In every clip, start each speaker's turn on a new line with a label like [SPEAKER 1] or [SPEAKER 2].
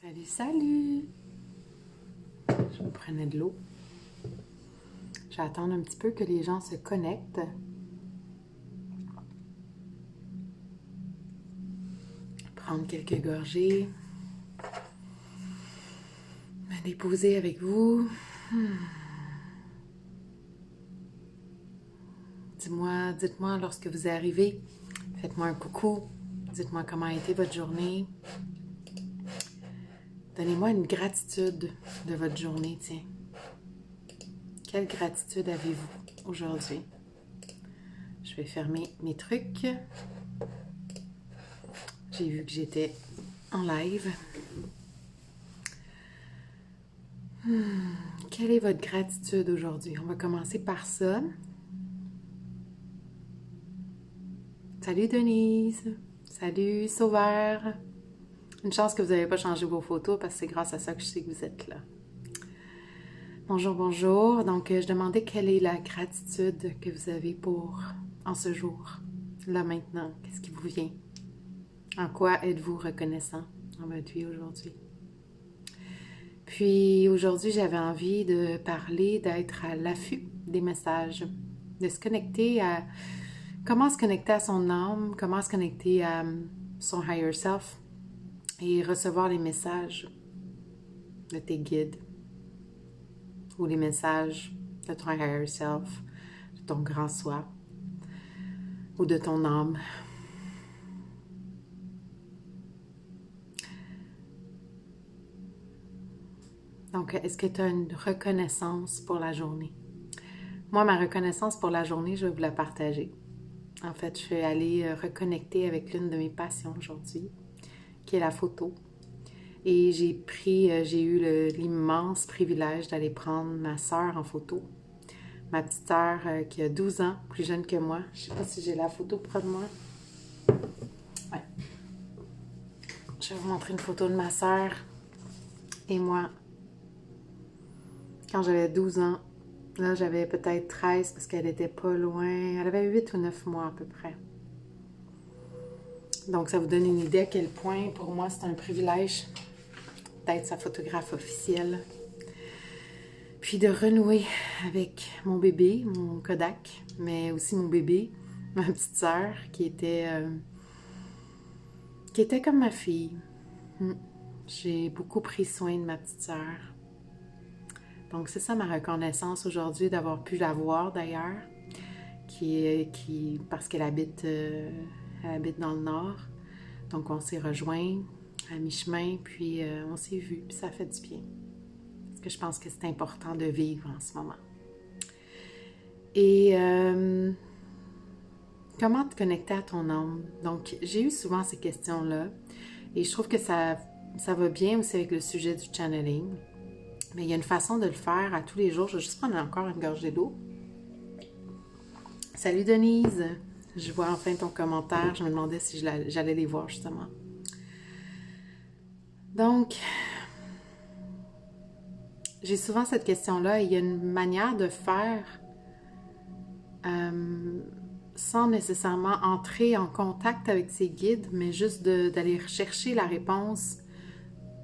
[SPEAKER 1] Salut, salut! Je me prenais de l'eau. Je vais attendre un petit peu que les gens se connectent. Prendre quelques gorgées. Me déposer avec vous. Dites-moi lorsque vous arrivez. Faites-moi un coucou. Dites-moi comment a été votre journée. Donnez-moi une gratitude de votre journée, tiens. Quelle gratitude avez-vous aujourd'hui? Je vais fermer mes trucs. J'ai vu que j'étais en live. Quelle est votre gratitude aujourd'hui? On va commencer par ça. Salut Denise! Salut Sauveur! Une chance que vous n'avez pas changé vos photos parce que c'est grâce à ça que je sais que vous êtes là. Bonjour, bonjour. Donc, je demandais quelle est la gratitude que vous avez en ce jour, là maintenant. Qu'est-ce qui vous vient? En quoi êtes-vous reconnaissant dans votre vie aujourd'hui? Puis aujourd'hui, j'avais envie de parler, d'être à l'affût des messages, de se connecter à comment se connecter à son âme, comment se connecter à son higher self et recevoir les messages de tes guides ou les messages de ton higher self, de ton grand soi ou de ton âme. Donc, est-ce que tu as une reconnaissance pour la journée? Moi, ma reconnaissance pour la journée, je vais vous la partager. En fait, je vais aller reconnecter avec l'une de mes passions aujourd'hui, qui est la photo. Et j'ai eu l'immense privilège d'aller prendre ma sœur en photo. Ma petite sœur qui a 12 ans, plus jeune que moi. Je ne sais pas si j'ai la photo près de moi. Ouais. Je vais vous montrer une photo de ma sœur et moi. Quand j'avais 12 ans, là j'avais peut-être 13 parce qu'elle était pas loin. Elle avait 8 ou 9 mois à peu près. Donc ça vous donne une idée à quel point pour moi c'est un privilège d'être sa photographe officielle. Puis de renouer avec mon bébé, mon Kodak, mais aussi mon bébé, ma petite sœur qui était comme ma fille. J'ai beaucoup pris soin de ma petite sœur. Donc, c'est ça ma reconnaissance aujourd'hui, d'avoir pu la voir d'ailleurs, parce qu'elle habite dans le nord. Donc, on s'est rejoints à mi-chemin, puis on s'est vus, puis ça fait du bien. Parce que je pense que c'est important de vivre en ce moment. Et comment te connecter à ton âme? Donc, j'ai eu souvent ces questions-là, et je trouve que ça va bien aussi avec le sujet du channeling. Mais il y a une façon de le faire à tous les jours. Je vais juste prendre encore une gorgée d'eau. Salut Denise! Je vois enfin ton commentaire. Je me demandais si j'allais les voir justement. Donc, j'ai souvent cette question-là. Il y a une manière de faire sans nécessairement entrer en contact avec ses guides, mais juste d'aller chercher la réponse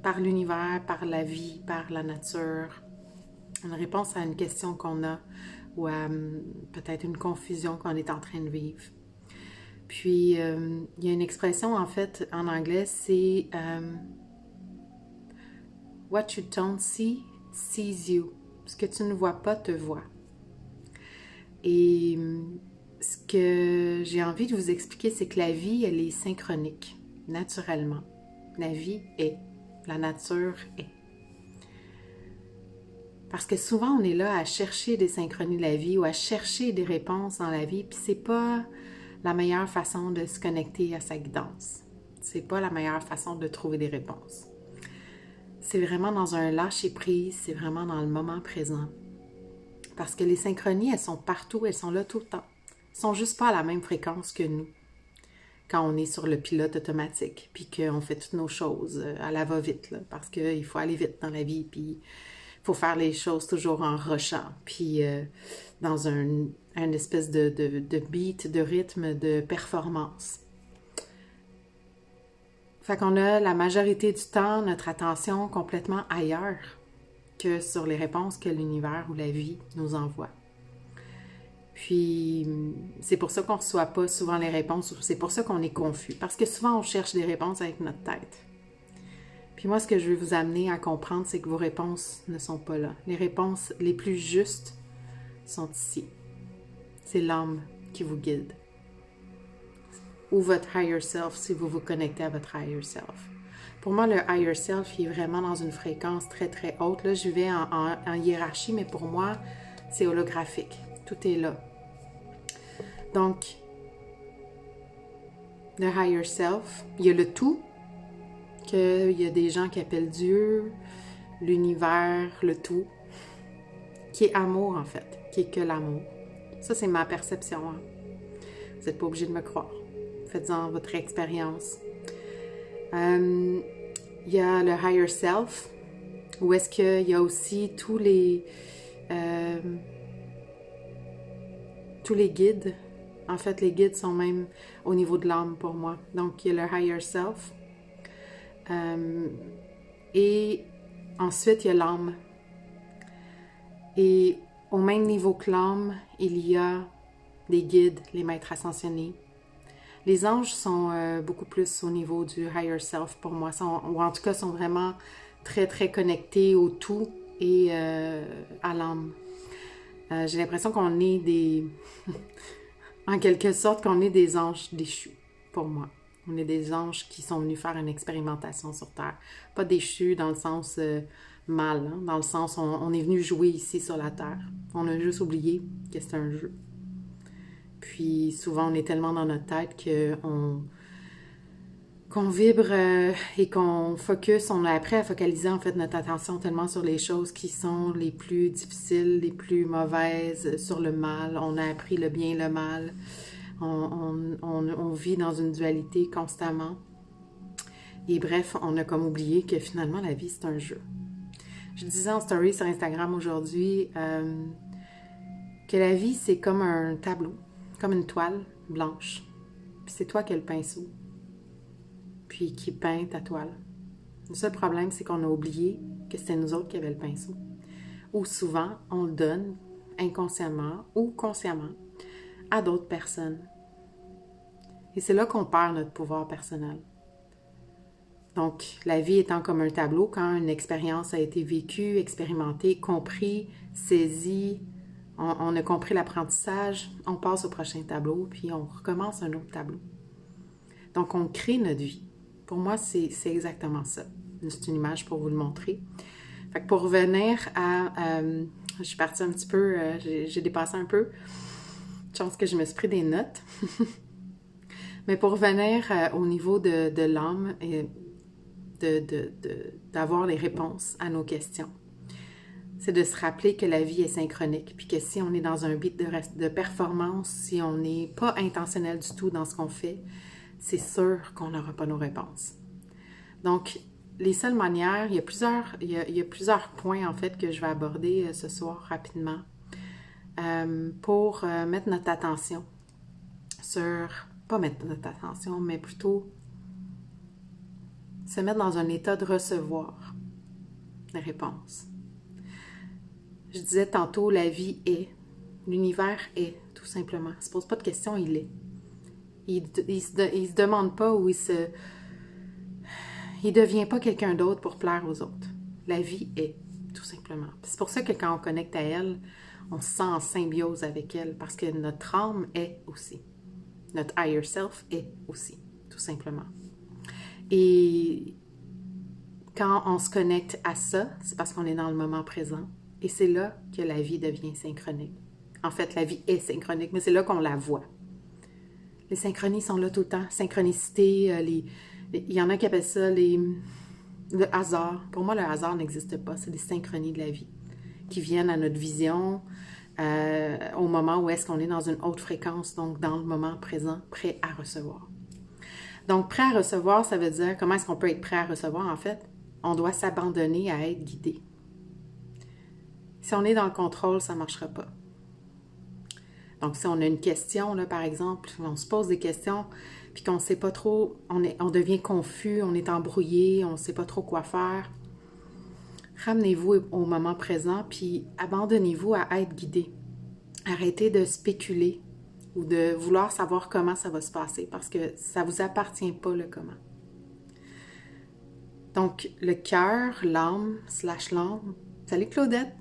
[SPEAKER 1] par l'univers, par la vie, par la nature. Une réponse à une question qu'on a ou à peut-être une confusion qu'on est en train de vivre. Puis, il y a une expression en fait en anglais, c'est What you don't see, sees you. Ce que tu ne vois pas, te voit. Et ce que j'ai envie de vous expliquer, c'est que la vie, elle est synchronique, naturellement. La vie est. La nature est. Parce que souvent, on est là à chercher des synchronies de la vie ou à chercher des réponses dans la vie, puis c'est pas la meilleure façon de se connecter à sa guidance. C'est pas la meilleure façon de trouver des réponses. C'est vraiment dans un lâcher-prise, c'est vraiment dans le moment présent. Parce que les synchronies, elles sont partout, elles sont là tout le temps. Elles sont juste pas à la même fréquence que nous. Quand on est sur le pilote automatique, puis qu'on fait toutes nos choses à la va-vite, là, parce qu'il faut aller vite dans la vie, puis il faut faire les choses toujours en rushant, puis dans un espèce de beat, de rythme, de performance. Fait qu'on a la majorité du temps notre attention complètement ailleurs que sur les réponses que l'univers ou la vie nous envoie. Puis, c'est pour ça qu'on ne reçoit pas souvent les réponses, ou c'est pour ça qu'on est confus. Parce que souvent, on cherche des réponses avec notre tête. Puis moi, ce que je veux vous amener à comprendre, c'est que vos réponses ne sont pas là. Les réponses les plus justes sont ici. C'est l'âme qui vous guide. Ou votre higher self, si vous vous connectez à votre higher self. Pour moi, le higher self, il est vraiment dans une fréquence très, très haute. Là, je vais en hiérarchie, mais pour moi, c'est holographique. Tout est là. Donc, le higher self, il y a le tout, qu'il y a des gens qui appellent Dieu, l'univers, le tout, qui est amour en fait, qui est que l'amour. Ça, c'est ma perception. Hein. Vous n'êtes pas obligé de me croire. Faites-en votre expérience. Il y a le higher self, où est-ce qu'il y a aussi tous les guides. En fait, les guides sont même au niveau de l'âme pour moi. Donc, il y a le higher self. Et ensuite, il y a l'âme. Et au même niveau que l'âme, il y a des guides, les maîtres ascensionnés. Les anges sont beaucoup plus au niveau du higher self pour moi, ou en tout cas sont vraiment très, très connectés au tout et à l'âme. J'ai l'impression qu'on est des... en quelque sorte, qu'on est des anges déchus, pour moi. On est des anges qui sont venus faire une expérimentation sur Terre. Pas déchus dans le sens mal, hein? Dans le sens on est venu jouer ici sur la Terre. On a juste oublié que c'est un jeu. Puis souvent, on est tellement dans notre tête qu'on vibre et qu'on focus, on a appris à focaliser en fait notre attention tellement sur les choses qui sont les plus difficiles, les plus mauvaises, sur le mal. On a appris le bien et le mal. On vit dans une dualité constamment. Et bref, on a comme oublié que finalement, la vie, c'est un jeu. Je disais en story sur Instagram aujourd'hui que la vie, c'est comme un tableau, comme une toile blanche. Puis c'est toi qui as le pinceau, puis qui peint ta toile. Le seul problème, c'est qu'on a oublié que c'était nous autres qui avions le pinceau. Ou souvent, on le donne inconsciemment ou consciemment à d'autres personnes. Et c'est là qu'on perd notre pouvoir personnel. Donc, la vie étant comme un tableau, quand une expérience a été vécue, expérimentée, compris, saisie, on a compris l'apprentissage, on passe au prochain tableau, puis on recommence un autre tableau. Donc, on crée notre vie. Pour moi, c'est exactement ça. C'est une image pour vous le montrer. Fait que pour revenir à... je suis partie un petit peu, j'ai dépassé un peu. Chance que je me suis pris des notes. Mais pour revenir au niveau de l'âme et d'avoir les réponses à nos questions, c'est de se rappeler que la vie est synchronique, puis que si on est dans un but de performance, si on n'est pas intentionnel du tout dans ce qu'on fait, c'est sûr qu'on n'aura pas nos réponses. Donc, les seules manières, il y a plusieurs points en fait que je vais aborder ce soir rapidement pour mettre notre attention sur, pas mettre notre attention, mais plutôt se mettre dans un état de recevoir les réponses. Je disais tantôt, la vie est, l'univers est, tout simplement. Il ne se pose pas de questions, il est. Il se demande pas ou il devient pas quelqu'un d'autre pour plaire aux autres. La vie est, tout simplement. C'est pour ça que quand on connecte à elle, on se sent en symbiose avec elle, parce que notre âme est aussi. Notre higher self est aussi, tout simplement. Et quand on se connecte à ça, c'est parce qu'on est dans le moment présent. Et c'est là que la vie devient synchronique. En fait, la vie est synchronique, mais c'est là qu'on la voit. Les synchronies sont là tout le temps. Synchronicité, il y en a qui appellent ça le hasard. Pour moi, le hasard n'existe pas. C'est des synchronies de la vie qui viennent à notre vision au moment où est-ce qu'on est dans une haute fréquence, donc dans le moment présent, prêt à recevoir. Donc, prêt à recevoir, ça veut dire, comment est-ce qu'on peut être prêt à recevoir, en fait? On doit s'abandonner à être guidé. Si on est dans le contrôle, ça ne marchera pas. Donc, si on a une question, là, par exemple, on se pose des questions, puis qu'on ne sait pas trop, on devient confus, on est embrouillé, on ne sait pas trop quoi faire. Ramenez-vous au moment présent, puis abandonnez-vous à être guidé. Arrêtez de spéculer ou de vouloir savoir comment ça va se passer, parce que ça ne vous appartient pas le comment. Donc, le cœur, l'âme / l'âme. Salut Claudette!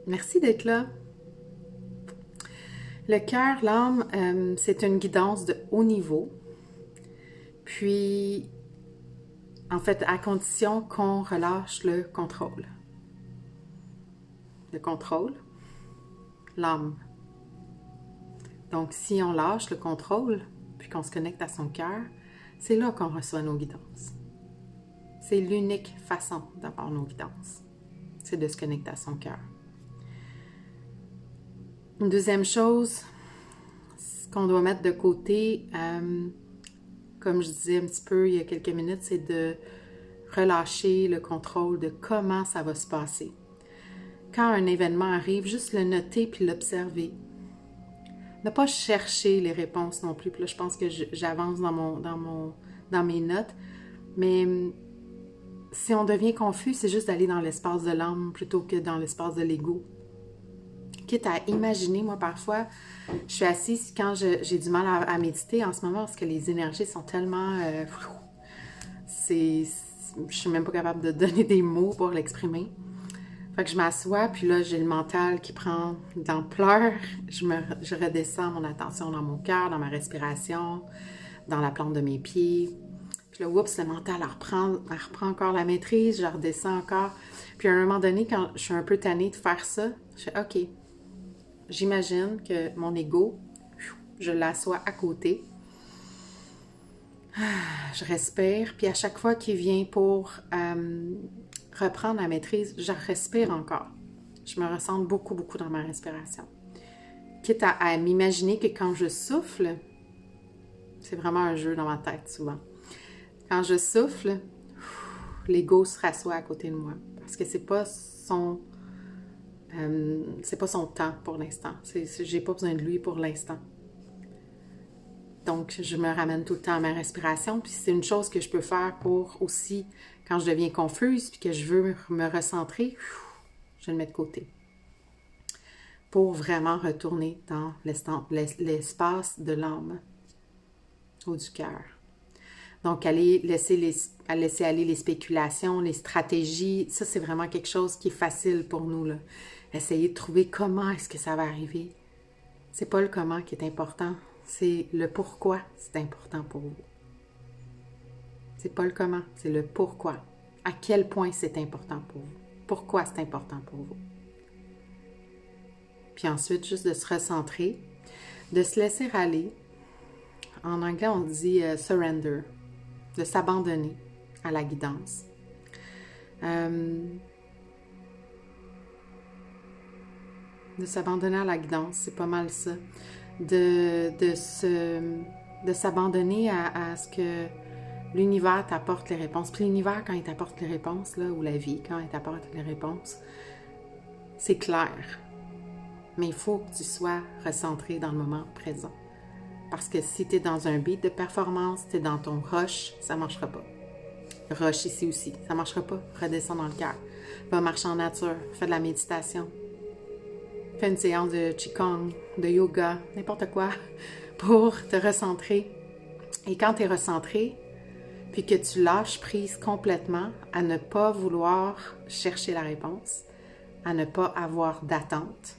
[SPEAKER 1] Merci d'être là. Le cœur, l'âme, c'est une guidance de haut niveau. Puis, en fait, à condition qu'on relâche le contrôle. Le contrôle, l'âme. Donc, si on lâche le contrôle, puis qu'on se connecte à son cœur, c'est là qu'on reçoit nos guidances. C'est l'unique façon d'avoir nos guidances. C'est de se connecter à son cœur. Une deuxième chose, ce qu'on doit mettre de côté, comme je disais un petit peu il y a quelques minutes, c'est de relâcher le contrôle de comment ça va se passer. Quand un événement arrive, juste le noter puis l'observer. Ne pas chercher les réponses non plus. Puis là, je pense que j'avance dans mes notes. Mais si on devient confus, c'est juste d'aller dans l'espace de l'âme plutôt que dans l'espace de l'ego. Quitte à imaginer, moi parfois, je suis assise quand j'ai du mal à méditer en ce moment parce que les énergies sont tellement... je suis même pas capable de donner des mots pour l'exprimer. Fait que je m'assois, puis là, j'ai le mental qui prend de l'ampleur. Je redescends mon attention dans mon cœur, dans ma respiration, dans la plante de mes pieds. Puis là, oups, le mental, elle reprend encore la maîtrise, je redescends encore. Puis à un moment donné, quand je suis un peu tannée de faire ça, je fais « OK, j'imagine que mon ego, je l'assois à côté. Je respire, puis à chaque fois qu'il vient pour reprendre la maîtrise, je respire encore. Je me ressens beaucoup, beaucoup dans ma respiration. Quitte à m'imaginer que quand je souffle, c'est vraiment un jeu dans ma tête souvent. Quand je souffle, l'ego se rassoit à côté de moi. Parce que c'est pas son temps pour l'instant. J'ai pas besoin de lui pour l'instant. Donc, je me ramène tout le temps à ma respiration. Puis c'est une chose que je peux faire pour aussi, quand je deviens confuse puis que je veux me recentrer, je le mets de côté. Pour vraiment retourner dans l'espace de l'âme ou du cœur. Donc, laisser aller les spéculations, les stratégies, ça c'est vraiment quelque chose qui est facile pour nous, là. Essayer de trouver comment est-ce que ça va arriver. C'est pas le comment qui est important, c'est le pourquoi c'est important pour vous. C'est pas le comment, c'est le pourquoi. À quel point c'est important pour vous. Pourquoi c'est important pour vous. Puis ensuite, juste de se recentrer, de se laisser aller. En anglais, on dit surrender, de s'abandonner à la guidance. De s'abandonner à la guidance, c'est pas mal ça. De s'abandonner à ce que l'univers t'apporte les réponses. Puis l'univers, quand il t'apporte les réponses, là, ou la vie, quand elle t'apporte les réponses, c'est clair. Mais il faut que tu sois recentré dans le moment présent. Parce que si tu es dans un beat de performance, tu es dans ton rush, ça ne marchera pas. Rush ici aussi, ça ne marchera pas. Redescends dans le cœur. Va marcher en nature, fais de la méditation. Fais une séance de Qigong, de yoga, n'importe quoi, pour te recentrer. Et quand tu es recentré, puis que tu lâches prise complètement à ne pas vouloir chercher la réponse, à ne pas avoir d'attente,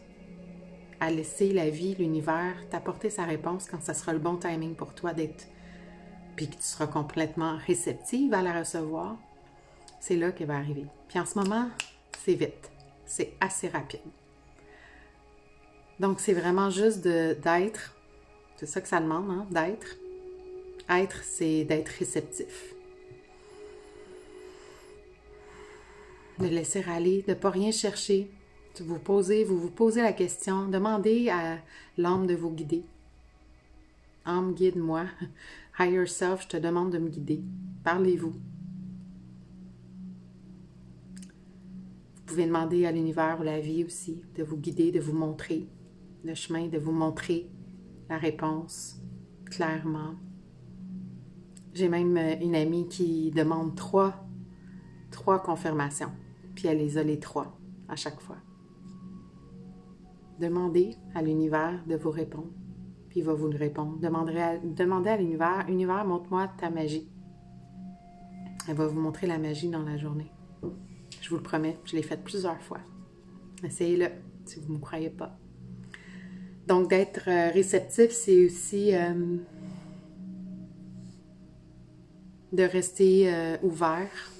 [SPEAKER 1] à laisser la vie, l'univers t'apporter sa réponse quand ça sera le bon timing pour toi d'être, puis que tu seras complètement réceptive à la recevoir, c'est là qu'elle va arriver. Puis en ce moment, c'est vite, c'est assez rapide. Donc, c'est vraiment juste d'être, c'est ça que ça demande, hein, d'être. Être, c'est d'être réceptif. De laisser aller, de ne pas rien chercher. Vous vous posez la question, demandez à l'âme de vous guider. Âme, guide-moi. Higher Self, je te demande de me guider. Parlez-vous. Vous pouvez demander à l'univers ou la vie aussi de vous guider, de vous montrer le chemin, de vous montrer la réponse clairement. J'ai même une amie qui demande trois confirmations, puis elle les a les trois à chaque fois. Demandez à l'univers de vous répondre, puis il va vous le répondre. Demandez à l'univers, univers, montre-moi ta magie. Elle va vous montrer la magie dans la journée. Je vous le promets, je l'ai fait plusieurs fois. Essayez-le, si vous ne me croyez pas. Donc, d'être réceptif, c'est aussi de rester ouvert,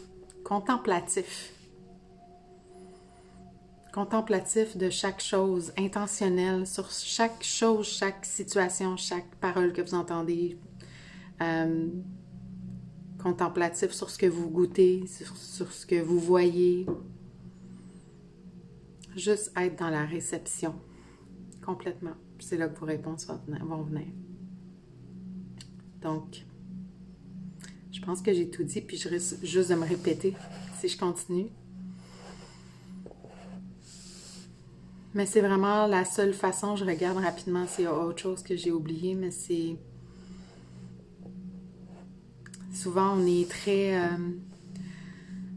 [SPEAKER 1] contemplatif. Contemplatif de chaque chose, intentionnel sur chaque chose, chaque situation, chaque parole que vous entendez. Contemplatif sur ce que vous goûtez, sur ce que vous voyez. Juste être dans la réception, complètement. C'est là que vos réponses vont venir. Donc, je pense que j'ai tout dit, puis je risque juste de me répéter si je continue. Mais c'est vraiment la seule façon, je regarde rapidement s'il y a autre chose que j'ai oublié, mais c'est... Souvent,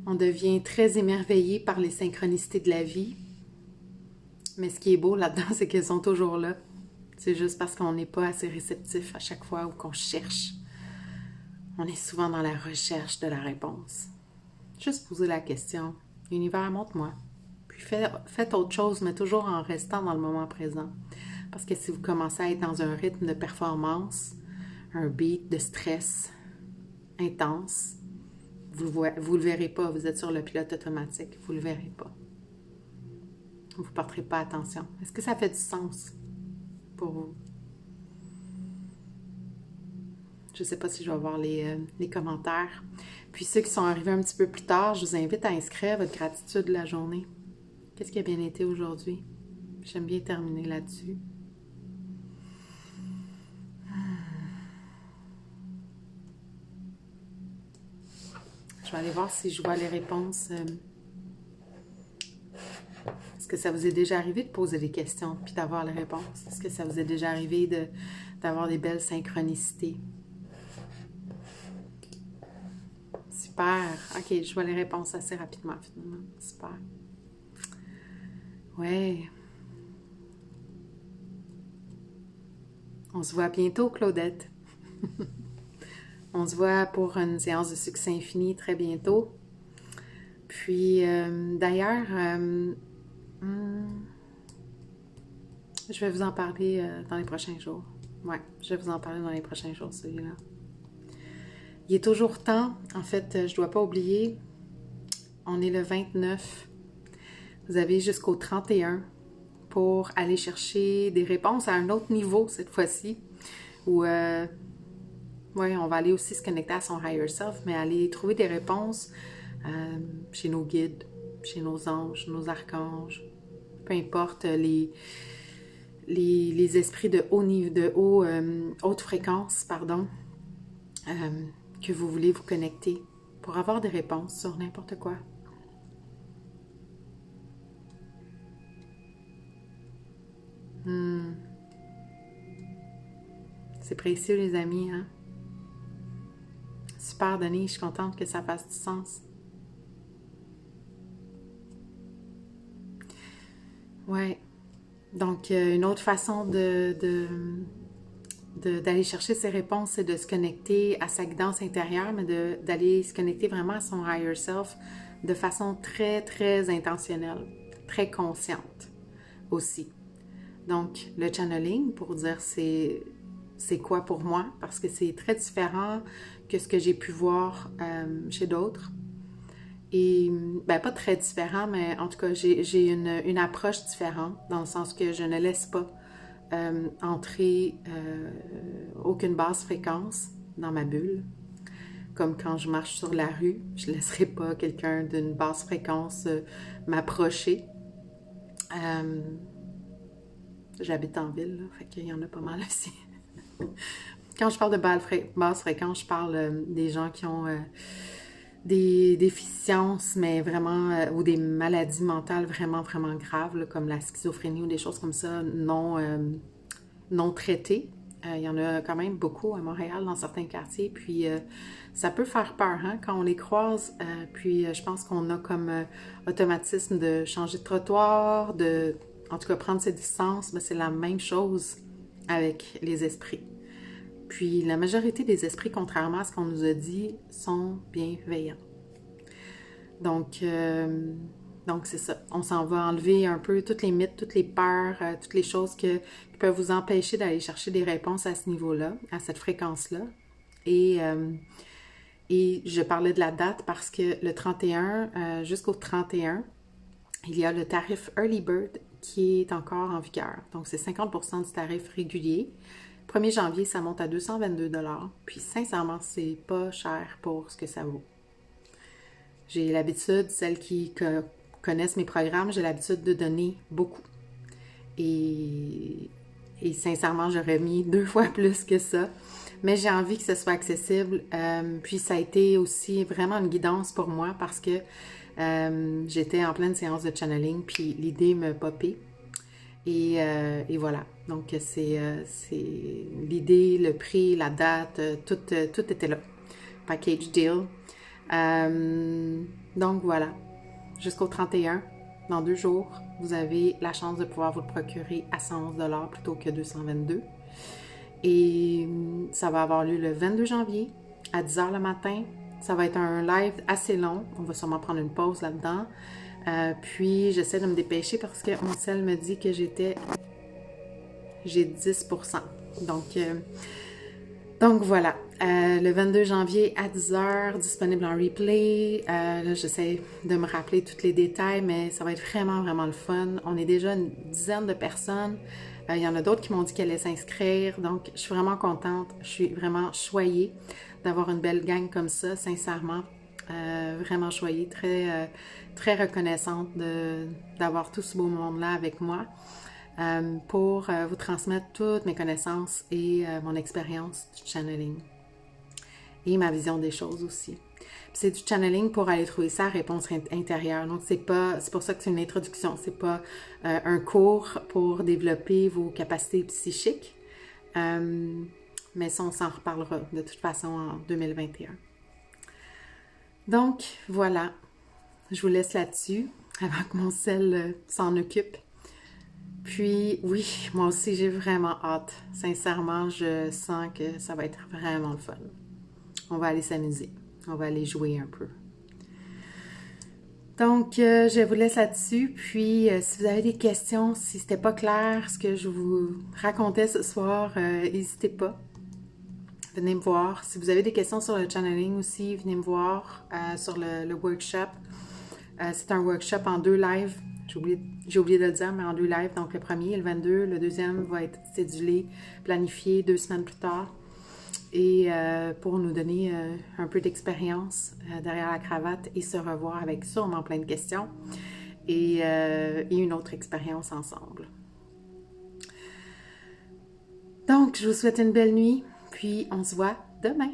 [SPEAKER 1] on devient très émerveillé par les synchronicités de la vie. Mais ce qui est beau là-dedans, c'est qu'elles sont toujours là. C'est juste parce qu'on n'est pas assez réceptif à chaque fois ou qu'on cherche. On est souvent dans la recherche de la réponse. Juste poser la question. L'univers, montre-moi. Puis faites autre chose, mais toujours en restant dans le moment présent. Parce que si vous commencez à être dans un rythme de performance, un beat de stress intense, vous le verrez pas. Vous êtes sur le pilote automatique. Vous le verrez pas. Vous ne porterez pas attention. Est-ce que ça fait du sens pour vous? Je ne sais pas si je vais voir les commentaires. Puis ceux qui sont arrivés un petit peu plus tard, je vous invite à inscrire votre gratitude de la journée. Qu'est-ce qui a bien été aujourd'hui? J'aime bien terminer là-dessus. Je vais aller voir si je vois les réponses. Est-ce que ça vous est déjà arrivé de poser des questions puis d'avoir les réponses? Est-ce que ça vous est déjà arrivé d'avoir des belles synchronicités? Super. OK, je vois les réponses assez rapidement, finalement. Super. Ouais. On se voit bientôt, Claudette. On se voit pour une séance de succès infini très bientôt. Puis, d'ailleurs, je vais vous en parler dans les prochains jours. Ouais, je vais vous en parler dans les prochains jours, celui-là. Il est toujours temps. En fait, je ne dois pas oublier, on est le 29. Vous avez jusqu'au 31 pour aller chercher des réponses à un autre niveau cette fois-ci. Où, ouais, on va aller aussi se connecter à son higher self, mais aller trouver des réponses chez nos guides, chez nos anges, nos archanges, peu importe les esprits de haute fréquence, pardon, que vous voulez vous connecter pour avoir des réponses sur n'importe quoi. C'est précieux, les amis, hein? Super, Denis, je suis contente que ça fasse du sens. Ouais. Donc, une autre façon d'aller chercher ces réponses, c'est de se connecter à sa guidance intérieure, mais d'aller se connecter vraiment à son higher self de façon très, très intentionnelle, très consciente aussi. Donc, le channeling, pour dire c'est quoi pour moi, parce que c'est très différent que ce que j'ai pu voir chez d'autres. Et, ben pas très différent, mais en tout cas, j'ai une approche différente, dans le sens que je ne laisse pas entrer aucune basse fréquence dans ma bulle. Comme quand je marche sur la rue, je ne laisserai pas quelqu'un d'une basse fréquence m'approcher. J'habite en ville, là, fait qu'il y en a pas mal aussi. Quand je parle de basse fréquence, je parle des gens qui ont des déficiences, mais vraiment, ou des maladies mentales vraiment, vraiment graves, là, comme la schizophrénie ou des choses comme ça, non traitées. Il y en a quand même beaucoup à Montréal, dans certains quartiers, puis ça peut faire peur hein, quand on les croise. Puis je pense qu'on a comme automatisme de changer de trottoir, en tout cas prendre ses distances, mais c'est la même chose avec les esprits. Puis la majorité des esprits, contrairement à ce qu'on nous a dit, sont bienveillants. Donc c'est ça. On s'en va enlever un peu toutes les mythes, toutes les peurs, toutes les choses qui peuvent vous empêcher d'aller chercher des réponses à ce niveau-là, à cette fréquence-là. Et je parlais de la date parce que le 31, jusqu'au 31, il y a le tarif Early Bird qui est encore en vigueur. Donc, c'est 50% du tarif régulier. 1er janvier, ça monte à 222 $. Puis, sincèrement, c'est pas cher pour ce que ça vaut. J'ai l'habitude, celles qui connaissent mes programmes, j'ai l'habitude de donner beaucoup. Et sincèrement, j'aurais mis 2 fois plus que ça. Mais j'ai envie que ce soit accessible. Puis ça a été aussi vraiment une guidance pour moi parce que j'étais en pleine séance de channeling, puis l'idée me popait. Et voilà. Donc c'est l'idée, le prix, la date, tout était là. Package deal. Donc voilà. Jusqu'au 31, dans 2 jours, vous avez la chance de pouvoir vous le procurer à 111 $ plutôt que 222 $. Et ça va avoir lieu le 22 janvier à 10 h le matin. Ça va être un live assez long. On va sûrement prendre une pause là-dedans. Puis j'essaie de me dépêcher parce que mon cell me dit que j'ai 10%. Donc voilà. Le 22 janvier à 10 h, disponible en replay. Là, j'essaie de me rappeler tous les détails, mais ça va être vraiment, vraiment le fun. On est déjà une dizaine de personnes. Il y en a d'autres qui m'ont dit qu'elles allaient s'inscrire. Donc, je suis vraiment contente. Je suis vraiment choyée d'avoir une belle gang comme ça, sincèrement. Vraiment choyée, très, très reconnaissante d'avoir tout ce beau monde-là avec moi pour vous transmettre toutes mes connaissances et mon expérience du channeling. Et ma vision des choses aussi. C'est du channeling pour aller trouver sa réponse intérieure. Donc, c'est pour ça que c'est une introduction. C'est pas un cours pour développer vos capacités psychiques. Mais ça, on s'en reparlera de toute façon en 2021. Donc, voilà. Je vous laisse là-dessus avant que mon cell s'en occupe. Puis, oui, moi aussi, j'ai vraiment hâte. Sincèrement, je sens que ça va être vraiment le fun. On va aller s'amuser. On va aller jouer un peu. Donc, je vous laisse là-dessus. Puis, si vous avez des questions, si c'était pas clair ce que je vous racontais ce soir, n'hésitez pas. Venez me voir. Si vous avez des questions sur le channeling aussi, venez me voir sur le workshop. C'est un workshop en 2 lives. J'ai oublié de le dire, mais en 2 lives. Donc, le premier, le 22. Le deuxième va être cédulé, planifié 2 semaines plus tard. Et pour nous donner un peu d'expérience derrière la cravate et se revoir avec sûrement plein de questions et une autre expérience ensemble. Donc, je vous souhaite une belle nuit, puis on se voit demain.